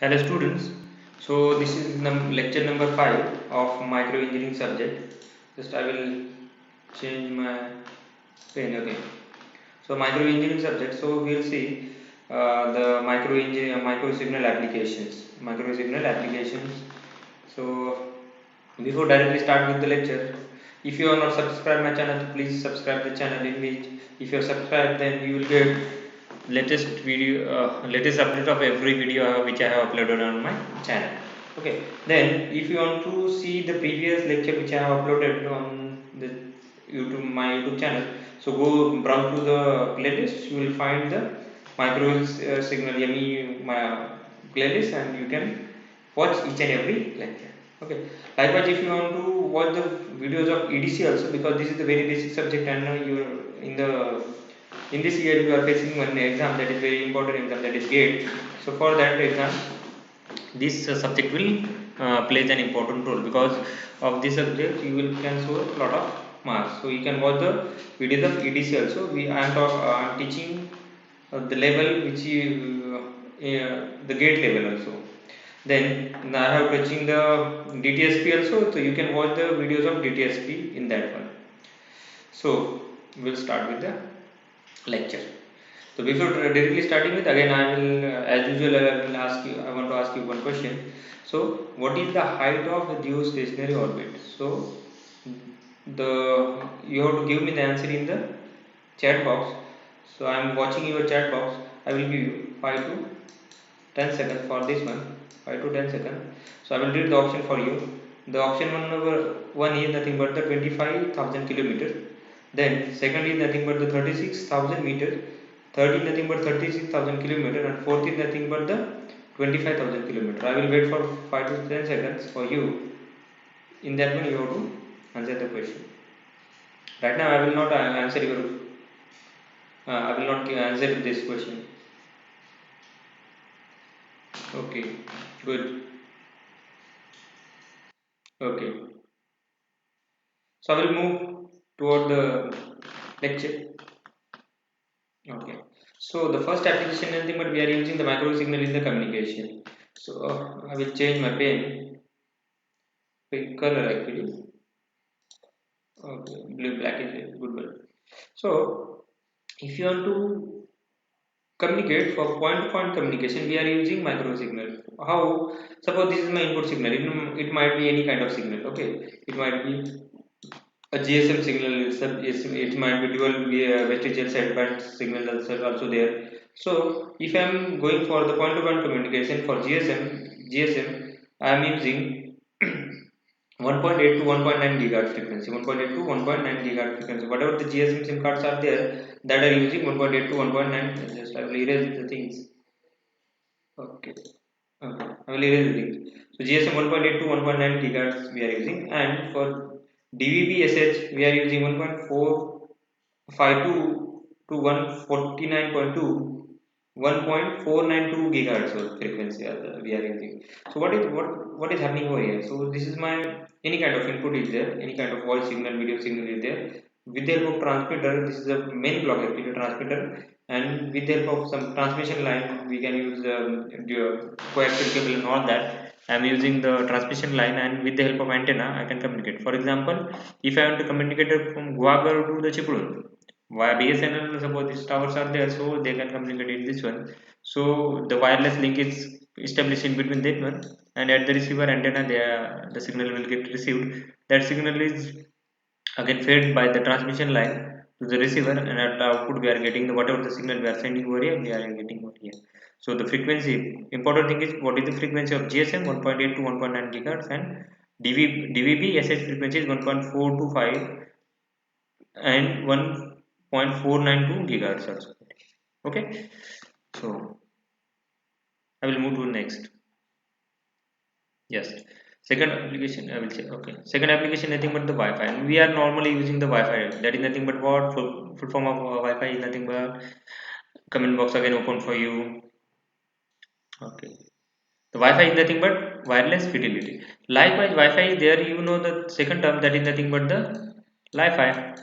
Hello students, so this is lecture number 5 of micro engineering subject. Just I will change my pen. Okay, so micro engineering subject, so we'll see the micro signal applications. So before directly start with the lecture, if you are not subscribed my channel, please subscribe the channel, in which if you are subscribed, then you will get latest update of every video which I have uploaded on my channel. Okay, then if you want to see the previous lecture which I have uploaded on the my YouTube channel, so go browse to the playlist. You will find the micro signal yummy my playlist, and you can watch each and every lecture. Okay, likewise if you want to watch the videos of EDC also, because this is the very basic subject, and you in this year you are facing one exam that is very important exam, that is GATE. So for that exam, this subject will plays an important role. Because of this subject you will can score a lot of marks. So you can watch the videos of EDC also. I am teaching the level which you the GATE level also. Then I have touching the DTSP also, so you can watch the videos of DTSP in that one. So we'll start with the lecture. So before directly starting with, again I will, as usual, I want to ask you one question. So what is the height of the geostationary orbit? So you have to give me the answer in the chat box. So I am watching your chat box. I will give you 5 to 10 seconds for this one. 5 to 10 seconds. So I will read the option for you. The option one number one is nothing but the 25,000 kilometer. Then second is nothing but the 36,000 meter. Third is nothing but 36,000 kilometer, and fourth is nothing but the 25,000 kilometer. I will wait for 5 to 10 seconds for you. In that one you have to answer the question. Right now I will not answer your. I will not answer this question. Okay, good. Okay. So I will move toward the lecture. Okay. So the first application is nothing but we are using the micro signal in the communication. So I will change my pen, pink color actually. Okay, blue black is a good one. So if you want to communicate for point-to-point communication, we are using micro signal. How? Suppose this is my input signal. It might be any kind of signal. Okay, it might be a GSM signal. It might be dual vestigial sideband signal also there. So if I am going for the point-to-point communication for GSM, I am using 1.8 to 1.9 gigahertz frequency. 1.8 to 1.9 gigahertz frequency. Whatever the GSM SIM cards are there that are using 1.8 to 1.9. Just I will erase the things. Okay. Okay. I will erase the things. So GSM 1.8 to 1.9 gigahertz we are using, and for DVB-SH we are using 1.452 to 149.2 1.492 gigahertz of frequency we are using. So what is happening over here? So this is my any kind of input is there, any kind of voice signal, video signal is there. With the help of transmitter, this is the main block actually, transmitter, and with the help of some transmission line, we can use coaxial cable and all that. I'm using the transmission line, and with the help of antenna, I can communicate. For example, if I want to communicate from Guagar to the Chiplun via BSNL, suppose these towers are there, so they can communicate in this one. So the wireless link is established in between that one, and at the receiver antenna, the signal will get received. That signal is again fed by the transmission line to the receiver, and at output we are getting the whatever the signal we are sending over here, we are getting over here. So the frequency, important thing is what is the frequency of GSM, 1.8 to 1.9 gigahertz, and DVB SH frequency is 1.4 to 5 and 1.492 gigahertz also. Okay, so I will move to next. Yes, second application I will say. Okay, second application nothing but the Wi-Fi, and we are normally using the Wi-Fi. That is nothing but what full form of Wi-Fi is nothing but, comment box again open for you. Okay, the Wi-Fi is nothing but wireless fidelity. Likewise, Wi-Fi is there. You know the second term, that is nothing but the Li-Fi.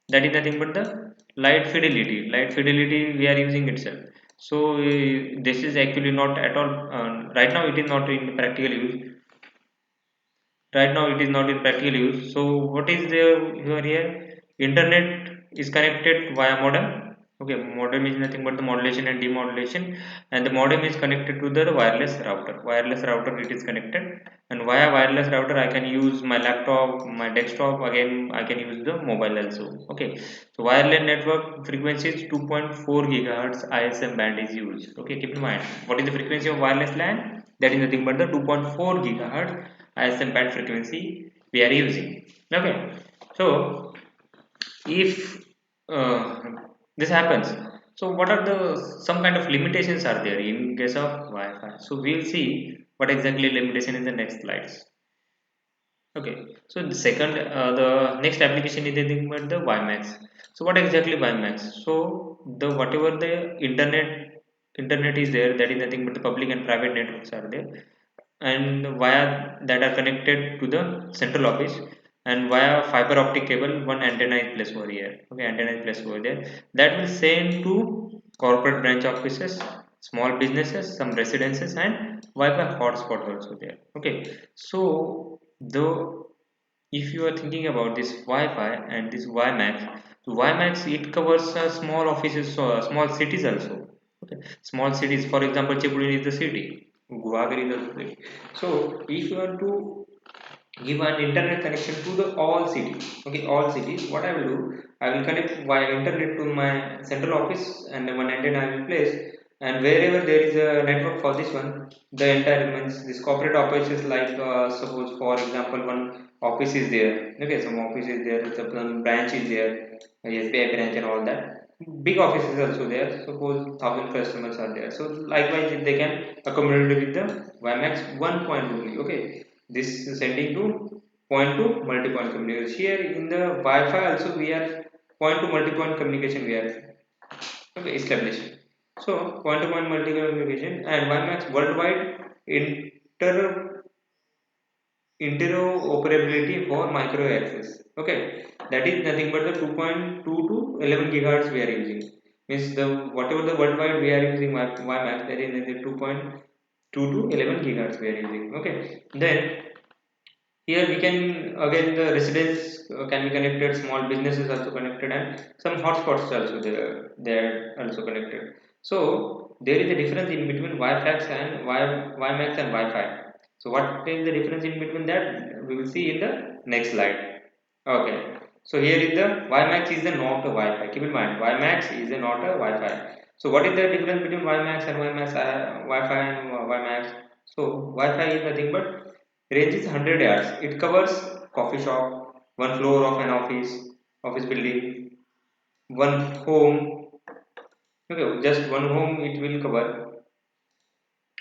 That is nothing but the light fidelity. Light fidelity we are using itself. So this is actually not at all right now. It is not in practical use. Right now, it is not in practical use. So what is there here? Internet is connected via modem. Okay, modem is nothing but the modulation and demodulation, and the modem is connected to the wireless router. Wireless router it is connected, and via wireless router I can use my laptop, my desktop. Again, I can use the mobile also. Okay, so wireless network frequency is 2.4 gigahertz ISM band is used. Okay, keep in mind what is the frequency of wireless LAN? That is nothing but the 2.4 gigahertz ISM band frequency we are using. Okay, so if uh, this happens, so what are the some kind of limitations are there in case of Wi-Fi? So we'll see what exactly limitation in the next slides. Okay, so the second, the next application is nothing but the WiMAX. So what exactly WiMAX? So the whatever the internet is there, that is nothing but the public and private networks are there, and via that are connected to the central office, and via fiber optic cable one antenna is placed over here. Okay, antenna is placed over there that will send to corporate branch offices, small businesses, some residences, and Wi-Fi hotspot also there. Okay, so though if you are thinking about this Wi-Fi and this WiMAX, WiMAX it covers small offices, small cities also. Okay, small cities. For example, Chepulin is the city, Guwahati is the city. So if you want to give an internet connection to the all city, okay, all cities, what I will do, I will connect via internet to my central office, and one antenna I will place, and wherever there is a network for this one, the entire means this corporate operations, like suppose for example one office is there, okay, some office is there, some branch is there, SBI branch and all that, big office is also there, suppose 1,000 customers are there, so likewise they can accommodate with the WiMAX 1 point only. Okay, this is sending to point to multi-point communication. Here in the Wi-Fi also we are point to multi-point communication we are, okay, established. So point to point multi-point communication and WiMAX worldwide inter interoperability for micro access. Okay, that is nothing but the 2.2 to 11 gigahertz we are using. Means the whatever the worldwide we are using WiMAX, that is the 2.2 to 11 gigahertz we are using. Okay, then here we can again the residents can be connected, small businesses also connected, and some hotspots also there they are also connected. So there is a difference in between Wi-Fi and WiMAX and Wi-Fi. So what is the difference in between that? We will see in the next slide. Okay. So here is the WiMAX is the not a Wi-Fi. Keep in mind WiMAX is a not a Wi-Fi. So what is the difference between WiMAX and Wi-Fi and WiMAX? So Wi-Fi is nothing but range is 100 yards. It covers coffee shop, one floor of an office building, one home. Okay, just one home it will cover,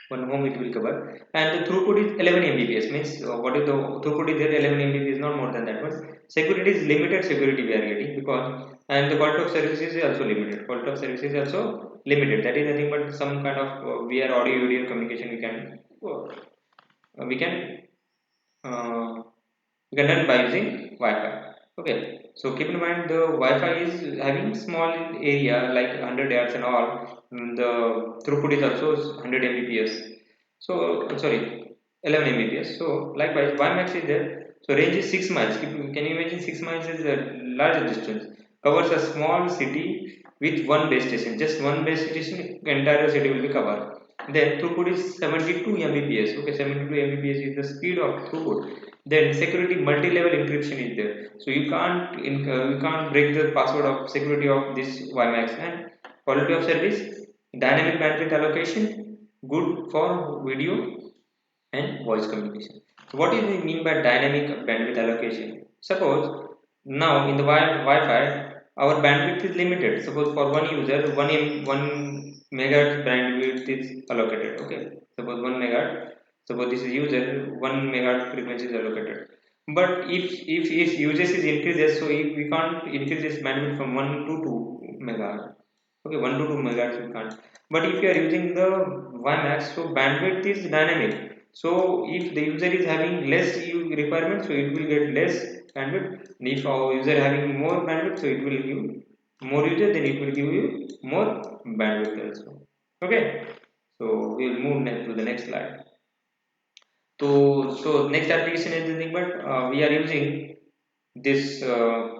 one home it will cover, and the throughput is 11 mbps. Means what is the throughput is there, 11 mbps, not more than that much. Security is limited security we are getting, because and the quality of service is also limited, quality of service is also limited. That is nothing but some kind of VR audio video communication we can uh, we can run by using Wi-Fi. Okay, so keep in mind the Wi-Fi is having small area like 100 yards and all. The throughput is also 100 mbps. So sorry, 11 mbps. So likewise, WiMAX is there. So range is 6 miles. Can you imagine 6 miles is a large distance? Covers a small city with one base station. Just one base station, entire city will be covered. Then throughput is 72 mbps. Okay, 72 mbps is the speed of throughput. Then security multi-level encryption is there, so you can't break the password of security of this WiMAX. And quality of service, dynamic bandwidth allocation, good for video and voice communication. So what is it mean by dynamic bandwidth allocation? Suppose now in the Wi-Fi our bandwidth is limited. Suppose for one user 1 megahertz bandwidth is allocated. Okay, suppose 1 megahertz. Suppose this is user 1 megahertz frequency is allocated. But if usage is increases, so if we can't increase this bandwidth from 1 to 2 megahertz. Okay, 1 to 2 megahertz we can't. But if you are using the WiMAX, so bandwidth is dynamic. So if the user is having less requirement, so it will get less bandwidth. And if our user having more bandwidth, so it will give more user, then it will give you more bandwidth also. Okay, so we'll move next to the next slide. So next application is nothing but we are using this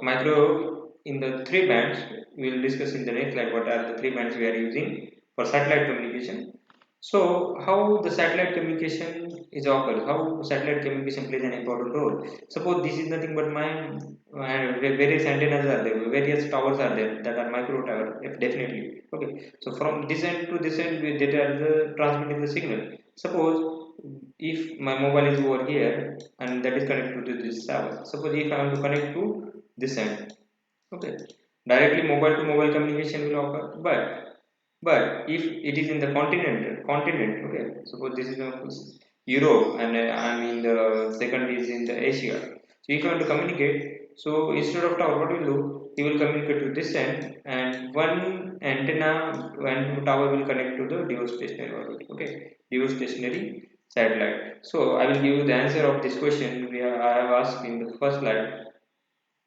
micro in the three bands. We will discuss in the next slide what are the three bands we are using for satellite communication. So how the satellite communication is occurred, how satellite communication plays an important role. Suppose this is nothing but my various antennas are there, various towers are there that are micro tower, if definitely. Okay, so from this end to this end, we data are the transmitting the signal. Suppose if my mobile is over here and that is connected to this tower. Suppose if I want to connect to this end, okay, directly mobile to mobile communication will occur. But if it is in the continent, okay, suppose this is Europe and I'm in the second is in the Asia. So if you want to communicate, so instead of tower, what will do? He will communicate to this end, and one antenna, one tower will connect to the geostationary orbit. Okay, geostationary satellite. So I will give you the answer of this question I have asked in the first slide.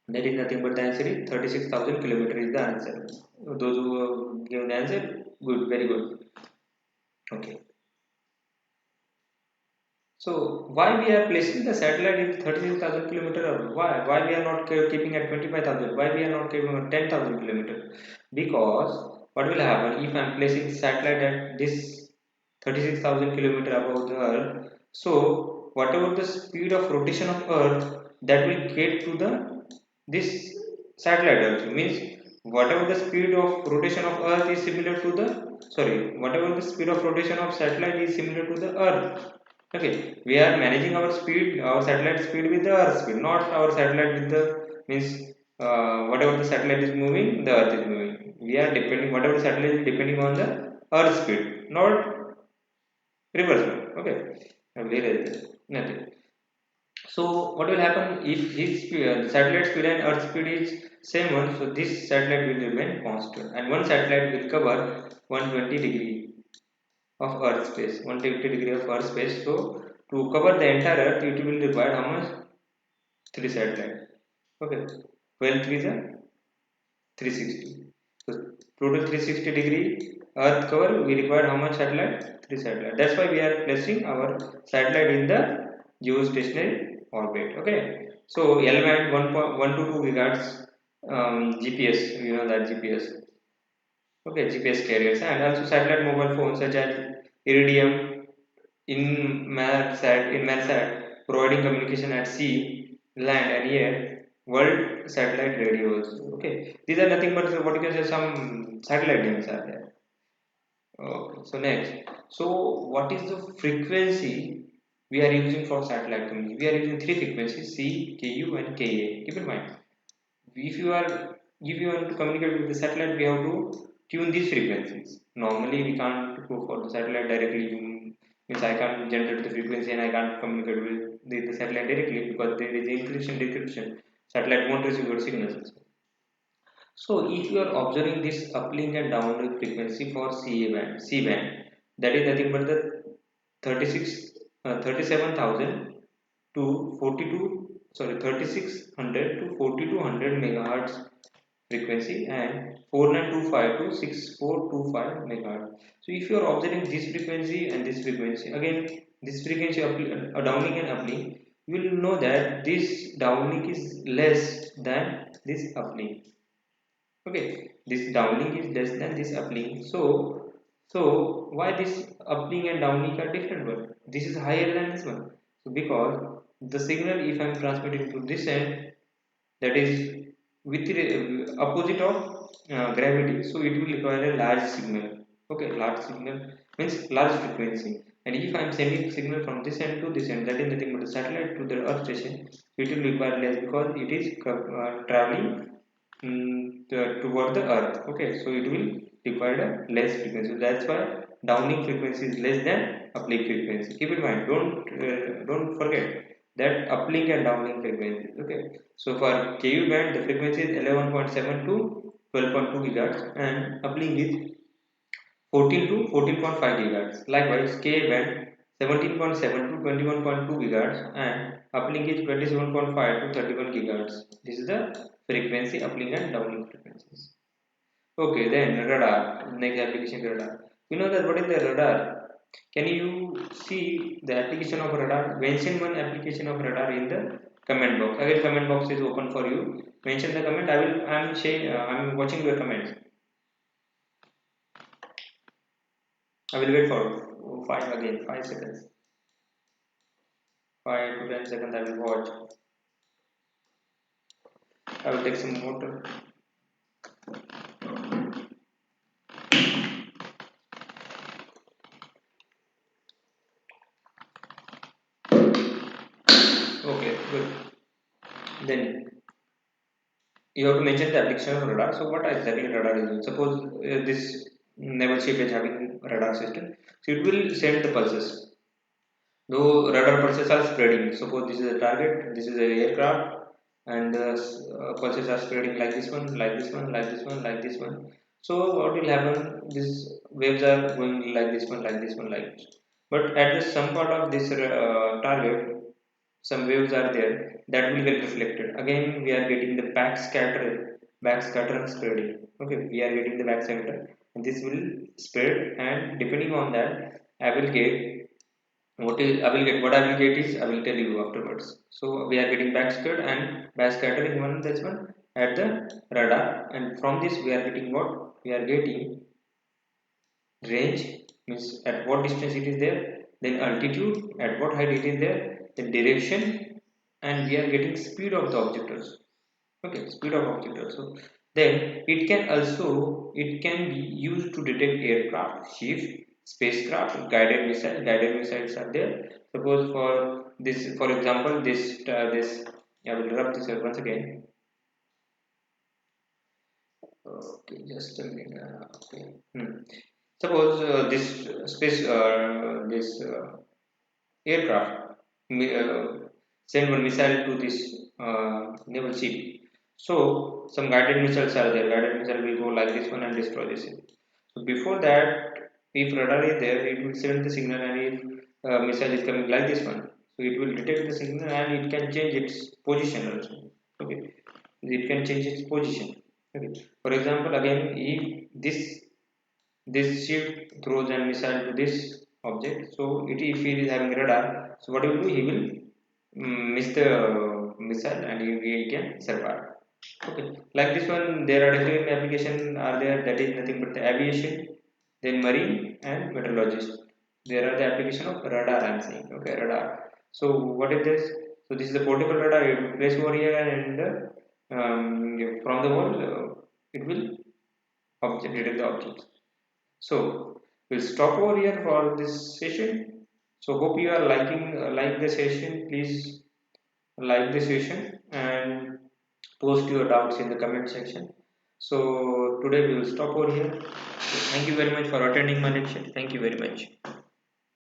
That is nothing but the answer is 36,000 kilometer is the answer. Those who give the answer, good, very good. Okay. So why we are placing the satellite in 36,000 kilometer? Why we are not keeping at 25,000? Why we are not keeping at 10,000 kilometer? Because what will happen if I am placing satellite at this 36,000 kilometer above the Earth? So whatever the speed of rotation of Earth, that will get to the this satellite also, means whatever the speed of rotation of Earth is similar to the, sorry, whatever the speed of rotation of satellite is similar to the Earth. Okay, we are managing our speed, our satellite speed with the Earth speed, not our satellite with the, means whatever the satellite is moving, the Earth is moving. We are depending, whatever satellite is depending on the Earth speed, not reverse one. Okay, nothing. So what will happen if his speed, the satellite speed and Earth speed is same one? So this satellite will remain constant, and one satellite will cover 120 degree of Earth space, 120 degree of Earth space. So to cover the entire Earth, it will require how much? Three satellite. Okay, 12 3 is 360. So total 360 degree Earth cover. We require how much satellite? Three satellite. That's why we are placing our satellite in the geostationary orbit. Okay. So L band 1.1 to 2 gigahertz GPS. You know that GPS. Okay, GPS carriers and also satellite mobile phones such as Iridium, Inmarsat, providing communication at sea, land, and air. World satellite radios. Okay, these are nothing but what you can say some satellite names are there. Okay, so next. So what is the frequency we are using for satellite communication? We are using three frequencies: C, Ku, and Ka. Keep in mind, if you want to communicate with the satellite, we have to tune these frequencies. Normally, we can't go for the satellite directly. Means I can't generate the frequency and I can't communicate with the satellite directly because there is encryption decryption. Satellite won't receive your signals. So if you are observing this uplink and downlink frequency for C band, that is nothing but the 37,000 to 42, sorry, 3600 to 4200 megahertz frequency and 4925 to 6425 megahertz. So if you are observing this frequency and this frequency, again this frequency downlink and uplink, you will know that this downlink is less than this uplink. Okay, this downlink is less than this uplink. So why this uplink and downlink are different one? This is higher than this one. So because the signal, if I am transmitting to this end, that is with the opposite of gravity, so it will require a large signal. Okay, large signal means large frequency. And if I am sending signal from this end to this end, that is nothing but the satellite to the earth station, it will require less because it is traveling toward the earth. Okay, so it will require a less frequency. That's why downlink frequency is less than uplink frequency. Keep in mind, don't forget that uplink and downlink frequency. Okay, so for Ku band the frequency is 11.7 to 12.2 gigahertz and uplink is 14 to 14.5 gigahertz. Likewise, Ka band 17.7 to 21.2 gigahertz and uplink is 27.5 to 31 gigahertz. This is the frequency uplink and downlink frequencies. Okay, then radar. Next application radar. You know that what is the radar? Can you see the application of radar? Mention one application of radar in the comment box. Again, comment box is open for you. Mention the comment. I'm watching your comments. I will wait for 5 seconds. 5 to 10 seconds. I will watch. I will take some water. Okay, good. Then you have to mention the application of radar. So what exactly radar is? Suppose this naval ship is having radar system. So it will send the pulses. Though radar pulses are spreading. Suppose this is a target, this is a aircraft, and the pulses are spreading like this one, like this one, like this one, like this one. So what will happen? These waves are going like this one, like this one, like this. But at the some part of this target, some waves are there that will get reflected. Again, we are getting the backscatter and spreading. Okay, we are getting the backscatter, and this will spread. And depending on that, I will get what I will get is I will tell you afterwards. So we are getting backscatter and backscatter in one this one at the radar, and from this we are getting what we are getting range means at what distance it is there, then altitude at what height it is there, the direction, and we are getting speed of the object also. Okay, speed of object also. Then it can be used to detect aircraft, ship, spacecraft, guided missiles are there. Suppose for this, for example, this I will rub this here once again. Okay, just a minute. Okay. Suppose this aircraft send one missile to this naval ship. So some guided missiles are there. Guided missile will go like this one and destroy this ship. So before that, if radar is there, it will send the signal, and if missile is coming like this one, so it will detect the signal and it can change its position also. Okay, it can change its position. Okay. For example, again, if this ship throws a missile to this object, so if he is having radar, so what he will do, he will miss the missile and he can survive. Okay, like this one, there are different applications are there, that is nothing but the aviation, then marine and meteorologist. There are the application of radar, I'm saying. Okay, radar. So what is this? So this is a portable radar. You place over here, and from the wall, it will detect the objects. So we'll stop over here for this session. So hope you are like the session. Please like the session and post your doubts in the comment section. So today we will stop over here. So thank you very much for attending my lecture. Thank you very much.